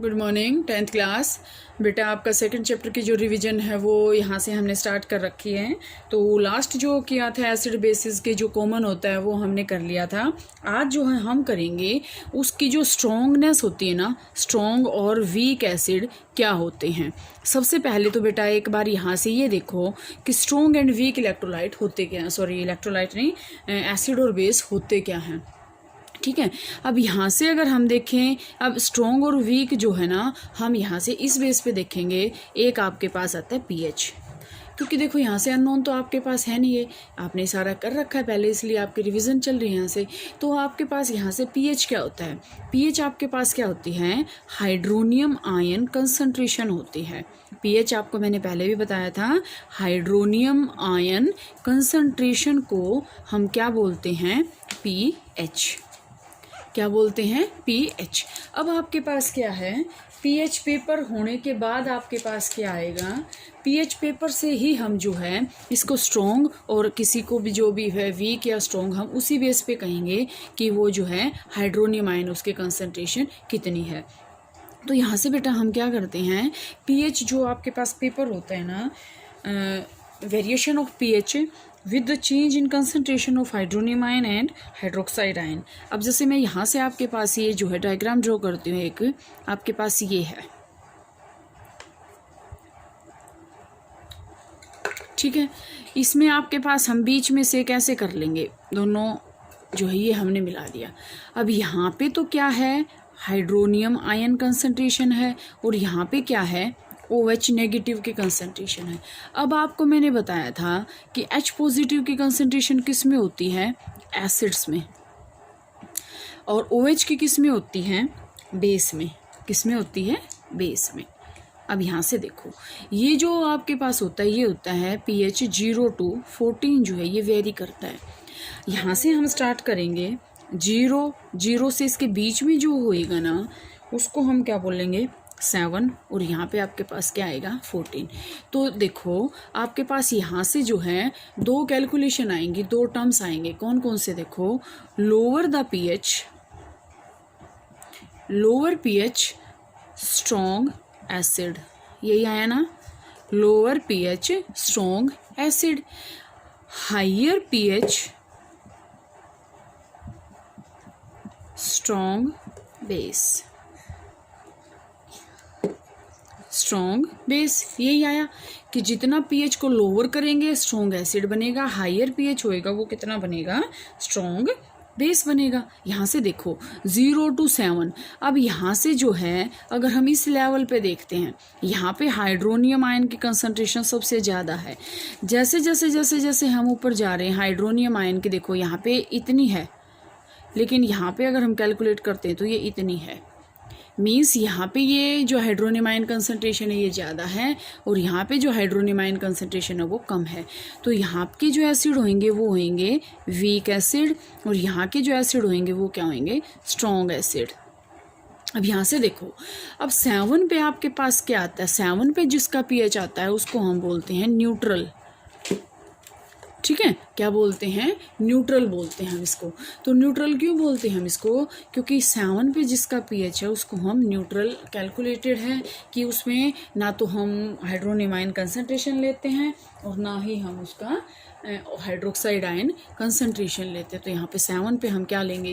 Good morning 10th class. बेटा आपका second chapter की जो रिवीजन है वो यहाँ से हमने स्टार्ट कर रखी है। तो लास्ट जो किया था एसिड बेसिस के जो कॉमन होता है वो हमने कर लिया था। आज जो है हम करेंगे उसकी जो स्ट्रॉन्गनेस होती है ना, स्ट्रॉन्ग और वीक एसिड क्या होते हैं। सबसे पहले तो बेटा एक बार यहाँ से ये देखो कि स्ट्रॉन्ग एंड वीक इलेक्ट्रोलाइट होते क्या हैं, सॉरी इलेक्ट्रोलाइट नहीं, एसिड और बेस होते क्या हैं। ठीक है, अब यहाँ से अगर हम देखें, अब स्ट्रॉन्ग और वीक जो है ना, हम यहाँ से इस बेस पे देखेंगे। एक आपके पास आता है पीएच, क्योंकि देखो यहाँ से अननोन तो आपके पास है नहीं है, आपने सारा कर रखा है पहले, इसलिए आपकी रिवीजन चल रही है यहाँ से। तो आपके पास यहाँ से पीएच क्या होता है, पीएच आपके पास क्या होती है, हाइड्रोनियम आयन कंसंट्रेशन होती है। पीएच आपको मैंने पहले भी बताया था, हाइड्रोनियम आयन कंसंट्रेशन को हम क्या बोलते हैं, पीएच। क्या बोलते हैं, पीएच। अब आपके पास क्या है, पीएच पेपर होने के बाद आपके पास क्या आएगा, पीएच पेपर से ही हम जो है इसको स्ट्रॉन्ग और किसी को भी जो भी है वीक या स्ट्रॉन्ग, हम उसी बेस पे कहेंगे कि वो जो है हाइड्रोनियम आयन उसके कंसंट्रेशन कितनी है। तो यहाँ से बेटा हम क्या करते हैं, पीएच जो आपके पास पेपर होता है ना, variation of pH with the change in concentration of hydronium ion and hydroxide ion. अब जैसे मैं यहाँ से आपके पास ये जो है डायग्राम ड्रॉ करती हूँ, एक आपके पास ये है, ठीक है। इसमें आपके पास हम बीच में से कैसे कर लेंगे, दोनों जो है ये हमने मिला दिया। अब यहाँ पे तो क्या है, हाइड्रोनियम आयन कंसंट्रेशन है, और यहाँ पे क्या है, OH नेगेटिव की कंसंट्रेशन है। अब आपको मैंने बताया था कि H पॉजिटिव की कंसंट्रेशन किस में होती है, एसिड्स में, और OH की किस में होती है, बेस में। किस में होती है, बेस में। अब यहाँ से देखो, ये जो आपके पास होता है ये होता है pH 0 to 14 जो है, ये वेरी करता है। यहाँ से हम स्टार्ट करेंगे 0 से इसके बीच में जो होएगा ना, उसको हम क्या बोलेंगे, 7, और यहाँ पे आपके पास क्या आएगा, 14। तो देखो आपके पास यहाँ से जो है दो कैलकुलेशन आएंगी, दो टर्म्स आएंगे। कौन कौन से, देखो, lower the pH, lower pH strong acid, यही आया ना, lower pH strong acid, higher pH strong base, strong base, यही आया कि जितना पीएच को लोअर करेंगे स्ट्रॉन्ग एसिड बनेगा, हायर पीएच होएगा वो कितना बनेगा, स्ट्रॉन्ग बेस बनेगा। यहाँ से देखो 0 to 7। अब यहाँ से जो है अगर हम इस लेवल पे देखते हैं, यहाँ पे हाइड्रोनियम आयन की कंसंट्रेशन सबसे ज़्यादा है। जैसे जैसे जैसे जैसे हम ऊपर जा रहे हैं, हाइड्रोनियम आयन की देखो यहाँ पे इतनी है, लेकिन यहाँ पे अगर हम कैलकुलेट करते हैं तो ये इतनी है। मीन्स यहाँ पे ये जो हाइड्रोनियम आयन कंसंट्रेशन है ये ज़्यादा है, और यहाँ पे जो हाइड्रोनियम आयन कंसंट्रेशन है वो कम है। तो यहाँ के जो एसिड होंगे वो होंगे वीक एसिड, और यहाँ के जो एसिड होंगे वो क्या होंगे, स्ट्रॉन्ग एसिड। अब यहाँ से देखो, अब 7 पे आपके पास क्या आता है, 7 पे जिसका पीएच आता है उसको हम बोलते हैं न्यूट्रल। ठीक है, क्या बोलते हैं, न्यूट्रल बोलते हैं हम इसको। तो न्यूट्रल क्यों बोलते हैं हम इसको, क्योंकि 7 पे जिसका पीएच है उसको हम न्यूट्रल कैलकुलेटेड है कि उसमें ना तो हम हाइड्रोनियम आयन कंसंट्रेशन लेते हैं और ना ही हम उसका हाइड्रोक्साइड आयन कंसंट्रेशन लेते हैं। तो यहाँ पे 7 पे हम क्या लेंगे,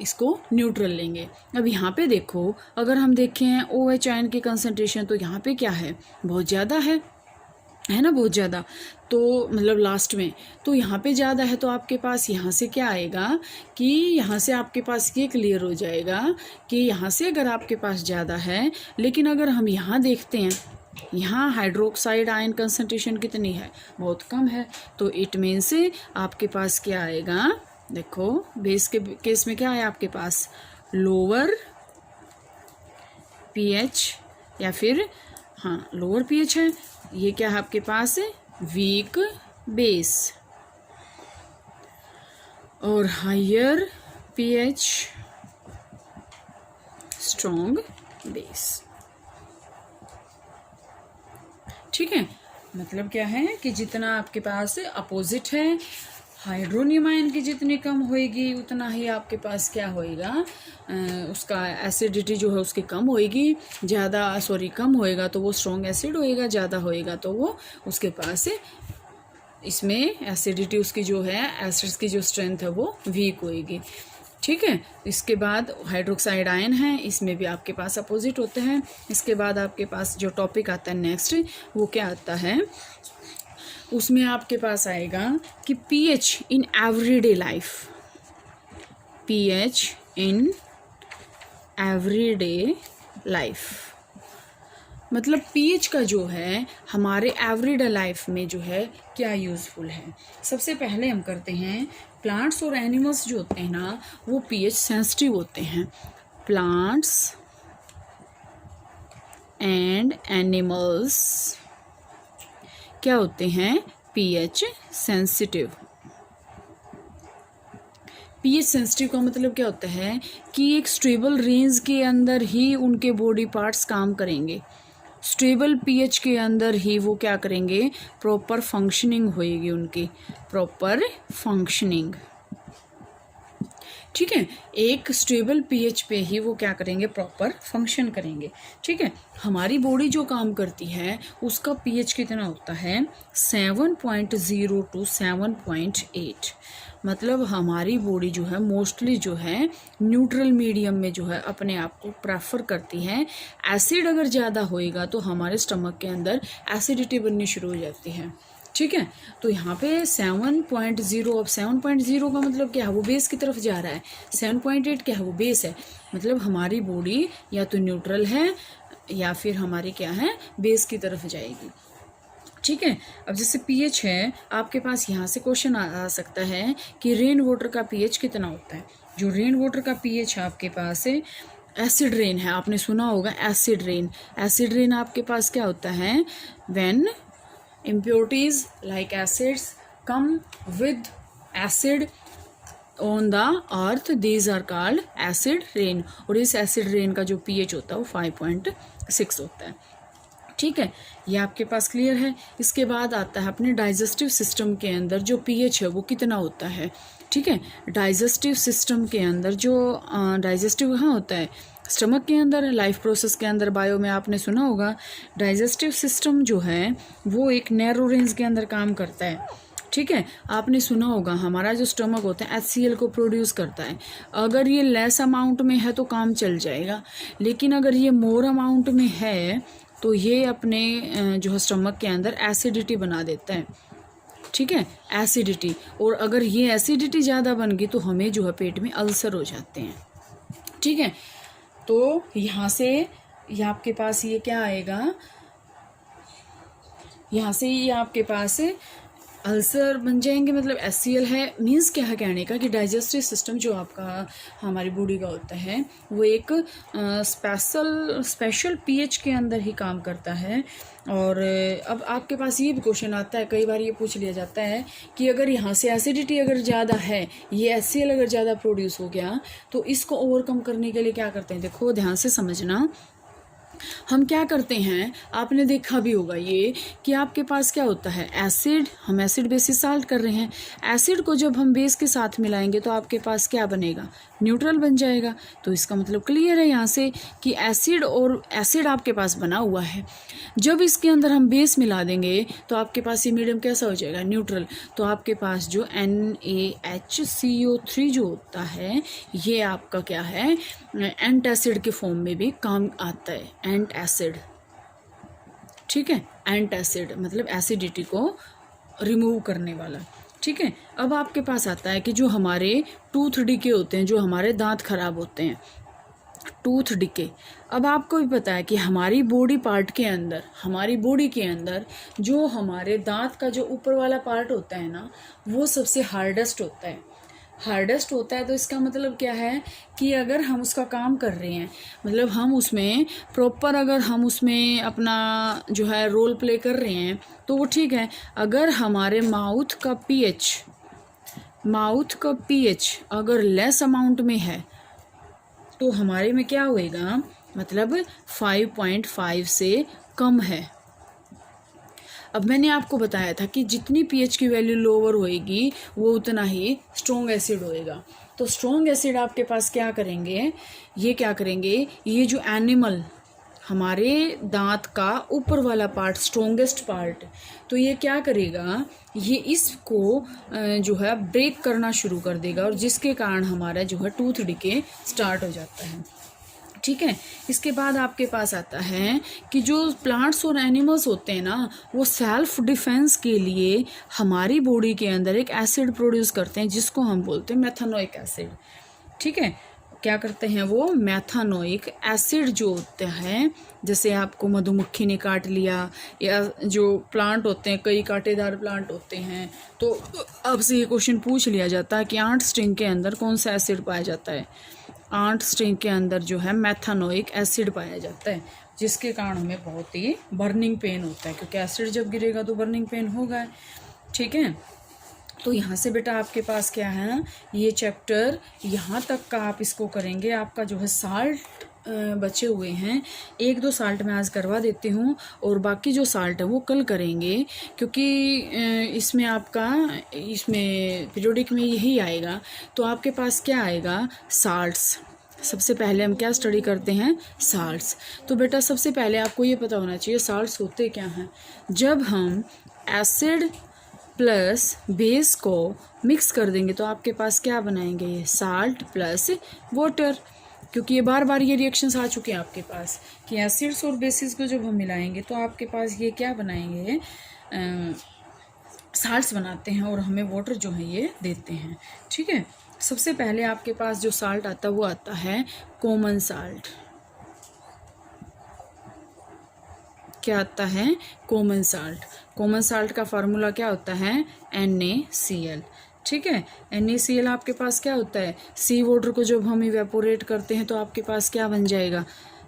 इसको न्यूट्रल लेंगे। अब यहाँ पे देखो, अगर हम देखें OH आयन की कंसंट्रेशन, तो यहाँ पे क्या है, बहुत ज़्यादा है ना, बहुत ज़्यादा, तो मतलब लास्ट में तो यहाँ पे ज़्यादा है। तो आपके पास यहाँ से क्या आएगा कि यहाँ से आपके पास ये क्लियर हो जाएगा कि यहाँ से अगर आपके पास ज़्यादा है, लेकिन अगर हम यहाँ देखते हैं, यहाँ हाइड्रोक्साइड आयन कंसंट्रेशन कितनी है, बहुत कम है। तो इट मीन से आपके पास क्या आएगा, देखो बेस के केस में क्या है आपके पास, लोअर पीएच, या फिर हाँ लोअर पीएच है, ये क्या है आपके पास, वीक बेस, और हायर पीएच स्ट्रॉन्ग बेस। ठीक है, मतलब क्या है कि जितना आपके पास अपोजिट है, हाइड्रोनियम आयन की जितनी कम होएगी उतना ही आपके पास क्या होएगा, उसका एसिडिटी जो है उसकी कम होएगी। कम होएगा तो वो स्ट्रॉन्ग एसिड होएगा, ज़्यादा होएगा तो वो उसके पास इसमें एसिडिटी उसकी जो है, एसिड्स की जो स्ट्रेंथ है वो वीक होएगी। ठीक है, इसके बाद हाइड्रोक्साइड आयन है, इसमें भी आपके पास अपोजिट होते हैं। इसके बाद आपके पास जो टॉपिक आता है नेक्स्ट, वो क्या आता है, उसमें आपके पास आएगा कि pH in everyday life, pH in everyday life, मतलब पीएच का जो है हमारे एवरीडे लाइफ में जो है क्या यूज़फुल है। सबसे पहले हम करते हैं, प्लांट्स और एनिमल्स जो होते हैं ना वो पीएच सेंसिटिव होते हैं। प्लांट्स एंड एनिमल्स क्या होते हैं, पीएच सेंसिटिव। पीएच सेंसिटिव का मतलब क्या होता है कि एक स्टेबल रेंज के अंदर ही उनके बॉडी पार्ट्स काम करेंगे, स्टेबल पीएच के अंदर ही वो क्या करेंगे, प्रॉपर फंक्शनिंग होएगी उनकी, प्रॉपर फंक्शनिंग। ठीक है, एक स्टेबल पीएच पे ही वो क्या करेंगे, प्रॉपर फंक्शन करेंगे। ठीक है, हमारी बॉडी जो काम करती है उसका पीएच कितना होता है, 7.0 to 7.8। मतलब हमारी बॉडी जो है मोस्टली जो है न्यूट्रल मीडियम में जो है अपने आप को प्रेफर करती है। एसिड अगर ज़्यादा होएगा तो हमारे स्टमक के अंदर एसिडिटी बननी शुरू हो जाती है। ठीक है, तो यहाँ पे 7.0, अब 7.0 का मतलब क्या है, वो बेस की तरफ जा रहा है। 7.8 क्या है, वो बेस है। मतलब हमारी बॉडी या तो न्यूट्रल है या फिर हमारी क्या है, बेस की तरफ जाएगी। ठीक है, अब जैसे पीएच है, आपके पास यहाँ से क्वेश्चन आ सकता है कि रेन वाटर का पीएच कितना होता है। जो रेन वाटर का पीएच है आपके पास है, एसिड रेन है, आपने सुना होगा एसिड रेन। एसिड रेन आपके पास क्या होता है, when impurities like acids come with acid on the earth, these are called acid rain। और इस acid rain का जो pH होता है वो 5.6 होता है। ठीक है, ये आपके पास क्लियर है। इसके बाद आता है अपने डाइजेस्टिव सिस्टम के अंदर जो पीएच है वो कितना होता है। ठीक है, डाइजेस्टिव सिस्टम के अंदर जो डाइजेस्टिव कहाँ होता है, स्टमक के अंदर। लाइफ प्रोसेस के अंदर बायो में आपने सुना होगा डाइजेस्टिव सिस्टम जो है वो एक नैरो रेंज के अंदर काम करता है। ठीक है, आपने सुना होगा हमारा जो स्टमक होता है HCl को प्रोड्यूस करता है। अगर ये लेस अमाउंट में है तो काम चल जाएगा, लेकिन अगर ये मोर अमाउंट में है तो ये अपने जो है स्टमक के अंदर एसिडिटी बना देता है। ठीक है, एसिडिटी, और अगर ये एसिडिटी ज़्यादा बन गई तो हमें जो है पेट में अल्सर हो जाते हैं। ठीक है, तो यहाँ से ये आपके पास ये क्या आएगा, यहाँ से ये आपके पास अल्सर बन जाएंगे। मतलब HCl है, मीन्स क्या है कहने का कि डाइजेस्टिव सिस्टम जो आपका हमारी बॉडी का होता है वो एक स्पेशल पीएच के अंदर ही काम करता है। और अब आपके पास ये भी क्वेश्चन आता है, कई बार ये पूछ लिया जाता है कि अगर यहाँ से एसिडिटी अगर ज़्यादा है, ये HCl अगर ज़्यादा प्रोड्यूस हो गया तो इसको ओवरकम करने के लिए क्या करते हैं। देखो ध्यान से समझना, हम क्या करते हैं, आपने देखा भी होगा ये कि आपके पास क्या होता है एसिड, हम एसिड बेसिस साल्ट कर रहे हैं। एसिड को जब हम बेस के साथ मिलाएंगे तो आपके पास क्या बनेगा, न्यूट्रल बन जाएगा। तो इसका मतलब क्लियर है यहाँ से कि एसिड और एसिड आपके पास बना हुआ है, जब इसके अंदर हम बेस मिला देंगे तो आपके पास ये मीडियम कैसा हो जाएगा, न्यूट्रल। तो आपके पास जो NaHCO3 जो होता है ये आपका क्या है, एंटासिड के फॉर्म में भी काम आता है, एंटासिड। ठीक है, एंटासिड मतलब एसिडिटी को रिमूव करने वाला। ठीक है, अब आपके पास आता है कि जो हमारे टूथ डिके होते हैं, जो हमारे दांत खराब होते हैं, टूथ डिके। अब आपको भी पता है कि हमारी बॉडी पार्ट के अंदर, हमारी बॉडी के अंदर जो हमारे दांत का जो ऊपर वाला पार्ट होता है ना वो सबसे हार्डेस्ट होता है, हार्डेस्ट होता है। तो इसका मतलब क्या है कि अगर हम उसका काम कर रहे हैं, मतलब हम उसमें प्रॉपर, अगर हम उसमें अपना जो है रोल प्ले कर रहे हैं तो वो ठीक है। अगर हमारे माउथ का पीएच अगर लेस अमाउंट में है तो हमारे में क्या होएगा, मतलब 5.5 से कम है। अब मैंने आपको बताया था कि जितनी पीएच की वैल्यू लोअर होएगी वो उतना ही स्ट्रॉन्ग एसिड होएगा। तो स्ट्रॉन्ग एसिड आपके पास क्या करेंगे, ये क्या करेंगे, ये जो एनिमल हमारे दांत का ऊपर वाला पार्ट, स्ट्रॉन्गेस्ट पार्ट, तो ये क्या करेगा, ये इसको जो है ब्रेक करना शुरू कर देगा, और जिसके कारण हमारा जो है टूथ डिके स्टार्ट हो जाता है। ठीक है। इसके बाद आपके पास आता है कि जो प्लांट्स और एनिमल्स होते हैं ना, वो सेल्फ डिफेंस के लिए हमारी बॉडी के अंदर एक एसिड प्रोड्यूस करते हैं जिसको हम बोलते हैं मेथानोइक एसिड। ठीक है। क्या करते हैं वो, मेथानोइक एसिड जो होता है, जैसे आपको मधुमक्खी ने काट लिया, या जो प्लांट होते हैं, कई कांटेदार प्लांट होते हैं, तो आपसे ये क्वेश्चन पूछ लिया जाता है कि आंट स्टिंग के अंदर कौन सा एसिड पाया जाता है। आंट स्टिंग के अंदर जो है मेथानोइक एसिड पाया जाता है, जिसके कारण हमें बहुत ही बर्निंग पेन होता है, क्योंकि एसिड जब गिरेगा तो बर्निंग पेन होगा। ठीक है। तो यहाँ से बेटा आपके पास क्या है, ये चैप्टर यहाँ तक का आप इसको करेंगे। आपका जो है साल्ट बचे हुए हैं, 1-2 साल्ट मैं आज करवा देती हूँ, और बाकी जो साल्ट है वो कल करेंगे, क्योंकि इसमें आपका, इसमें पीरियोडिक में यही आएगा। तो आपके पास क्या आएगा, साल्ट्स। सबसे पहले हम क्या स्टडी करते हैं, साल्ट्स। तो बेटा सबसे पहले आपको ये पता होना चाहिए साल्ट्स होते क्या हैं। जब हम एसिड प्लस बेस को मिक्स कर देंगे तो आपके पास क्या बनाएंगे, ये साल्ट प्लस वाटर, क्योंकि ये बार बार ये रिएक्शंस आ चुके हैं आपके पास कि एसिड्स और बेसिस को जब हम मिलाएंगे तो आपके पास ये क्या बनाएंगे, साल्ट्स बनाते हैं, और हमें वाटर जो है ये देते हैं। ठीक है। सबसे पहले आपके पास जो साल्ट आता है वो आता है कॉमन साल्ट। क्या आता है, कॉमन साल्ट। कॉमन साल्ट का फार्मूला क्या होता है, NaCl। ठीक है। NaCl आपके पास क्या होता है, सी वाटर को जब हम इवेपोरेट करते हैं तो आपके पास क्या बन जाएगा,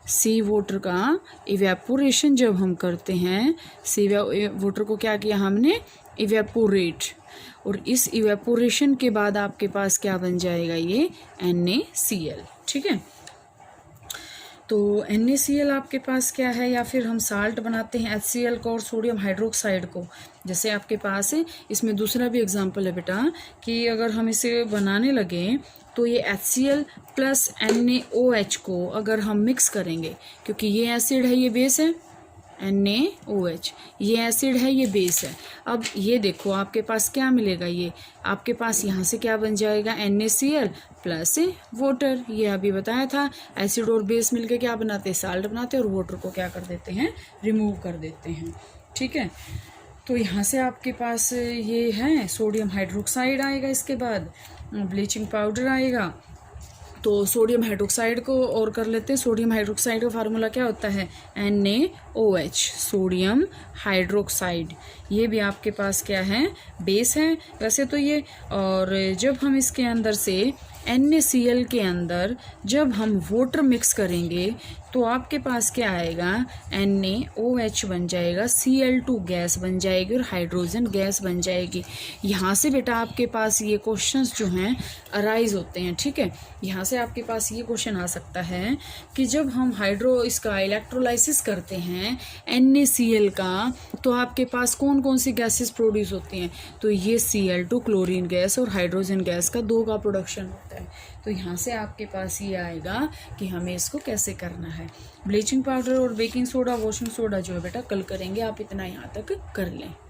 सी वाटर का इवेपोरेशन जब हम करते हैं, सी वाटर को क्या किया हमने, इवेपोरेट, और इस इवेपोरेशन के बाद आपके पास क्या बन जाएगा, ये NaCl। ठीक है। तो NaCl आपके पास क्या है, या फिर हम साल्ट बनाते हैं HCl को और सोडियम हाइड्रोक्साइड को। जैसे आपके पास है, इसमें दूसरा भी एग्जांपल है बेटा, कि अगर हम इसे बनाने लगे तो ये HCl प्लस NaOH को अगर हम मिक्स करेंगे, क्योंकि ये एसिड है ये बेस है, NaOH, ये एसिड है ये बेस है। अब ये देखो आपके पास क्या मिलेगा, ये आपके पास यहाँ से क्या बन जाएगा, NaCl प्लस वाटर। ये अभी बताया था, एसिड और बेस मिलके क्या बनाते हैं, साल्ट बनाते हैं, और वाटर को क्या कर देते हैं, रिमूव कर देते हैं। ठीक है। तो यहाँ से आपके पास ये है सोडियम हाइड्रोक्साइड आएगा, इसके बाद ब्लीचिंग पाउडर आएगा। तो सोडियम हाइड्रोक्साइड को और कर लेते हैं। सोडियम हाइड्रोक्साइड का फार्मूला क्या होता है, NaOH, सोडियम हाइड्रोक्साइड। ये भी आपके पास क्या है, बेस है वैसे तो ये। और जब हम इसके अंदर से NaCl के अंदर जब हम वाटर मिक्स करेंगे तो आपके पास क्या आएगा, NaOH बन जाएगा, Cl2 गैस बन जाएगी और हाइड्रोजन गैस बन जाएगी। यहाँ से बेटा आपके पास ये क्वेश्चंस जो हैं अराइज होते हैं। ठीक है। यहाँ से आपके पास ये क्वेश्चन आ सकता है कि जब हम इसका इलेक्ट्रोलाइसिस करते हैं NaCl का, तो आपके पास कौन कौन सी गैसेस प्रोड्यूस होती हैं, तो ये Cl2 क्लोरीन गैस और हाइड्रोजन गैस का 2 का प्रोडक्शन होता है। तो यहाँ से आपके पास ये आएगा कि हमें इसको कैसे करना है। ब्लीचिंग पाउडर और बेकिंग सोडा, वॉशिंग सोडा जो है बेटा कल करेंगे, आप इतना यहाँ तक कर लें।